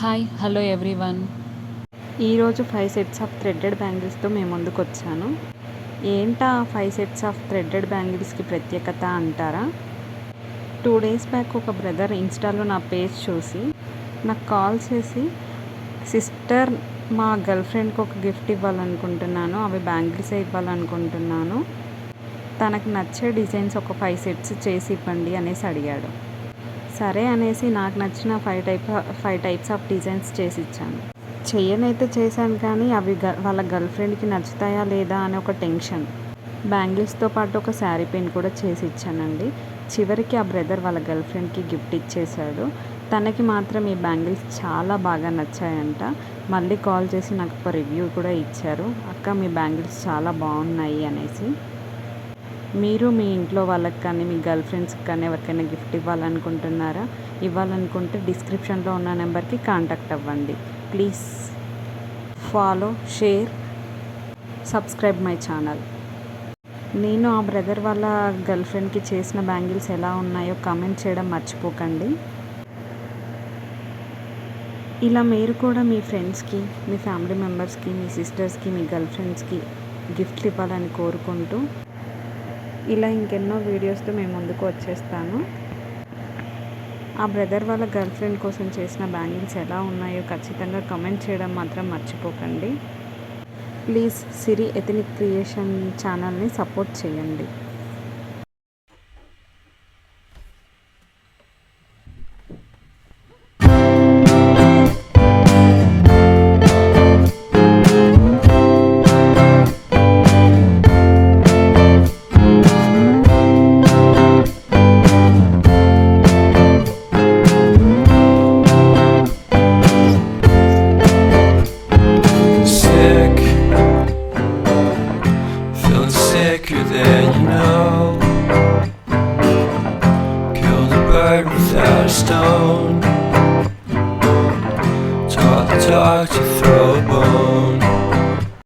Hi hello everyone. ఈరోజు 5 sets of threaded బ్యాంగిల్స్తో మేము ముందుకు వచ్చాను. ఏంటా 5 సెట్స్ ఆఫ్ థ్రెడెడ్ బ్యాంగిల్స్కి ప్రత్యేకత అంటారా? 2 డేస్ బ్యాక్ ఒక బ్రదర్ ఇన్స్టాలో నా పేజ్ చూసి నాకు కాల్ చేసి, సిస్టర్ మా గర్ల్ ఫ్రెండ్కి ఒక గిఫ్ట్ ఇవ్వాలనుకుంటున్నాను, అవి బ్యాంగిల్సే ఇవ్వాలనుకుంటున్నాను, తనకు నచ్చే డిజైన్స్ ఒక 5 సెట్స్ చేసి ఇవ్వండి అనేసి అడిగాడు. సరే అనేసి నాకు నచ్చిన 5 టైప్స్ ఆఫ్ డిజైన్స్ చేసి ఇచ్చాను. చెయ్యనైతే చేశాను, కానీ అవి వాళ్ళ గర్ల్ ఫ్రెండ్కి నచ్చుతాయా లేదా అని ఒక టెన్షన్. బ్యాంగిల్స్తో పాటు ఒక శారీ పిన్ కూడా చేసి ఇచ్చానండి. చివరికి ఆ బ్రదర్ వాళ్ళ గర్ల్ ఫ్రెండ్కి గిఫ్ట్ ఇచ్చేశాడు. తనకి మాత్రం ఈ బ్యాంగిల్స్ చాలా బాగా నచ్చాయంట. మళ్ళీ కాల్ చేసి నాకు ఒక రివ్యూ కూడా ఇచ్చారు, అక్క మీ బ్యాంగిల్స్ చాలా బాగున్నాయి అనేసి. మీరు మీ ఇంట్లో వాళ్ళకి కానీ మీ గర్ల్ ఫ్రెండ్స్కి కానీ ఎవరికైనా గిఫ్ట్ ఇవ్వాలనుకుంటున్నారా? ఇవ్వాలనుకుంటే డిస్క్రిప్షన్లో ఉన్న నెంబర్కి కాంటాక్ట్ అవ్వండి. Please follow, share, subscribe my channel. నేను ఆ బ్రదర్ వాళ్ళ గర్ల్ ఫ్రెండ్కి చేసిన బ్యాంగిల్స్ ఎలా ఉన్నాయో కామెంట్ చేయడం మర్చిపోకండి. ఇలా మీరు కూడా మీ ఫ్రెండ్స్కి, మీ ఫ్యామిలీ మెంబర్స్కి, మీ సిస్టర్స్కి, మీ గర్ల్ ఫ్రెండ్స్కి గిఫ్ట్లు ఇవ్వాలని కోరుకుంటూ, ఇలా ఇంకెన్నో వీడియోస్తో మేము ముందుకు వచ్చేస్తాను. ఆ బ్రదర్ వాళ్ళ గర్ల్ ఫ్రెండ్ కోసం చేసిన బ్యాంగిల్స్ ఎలా ఉన్నాయో ఖచ్చితంగా కమెంట్ చేయడం మాత్రం మర్చిపోకండి. ప్లీజ్ సిరి ఎథనిక్ క్రియేషన్ ఛానల్ని సపోర్ట్ చేయండి. Sicker than you know, killed a bird without a stone, taught the dog to throw a bone.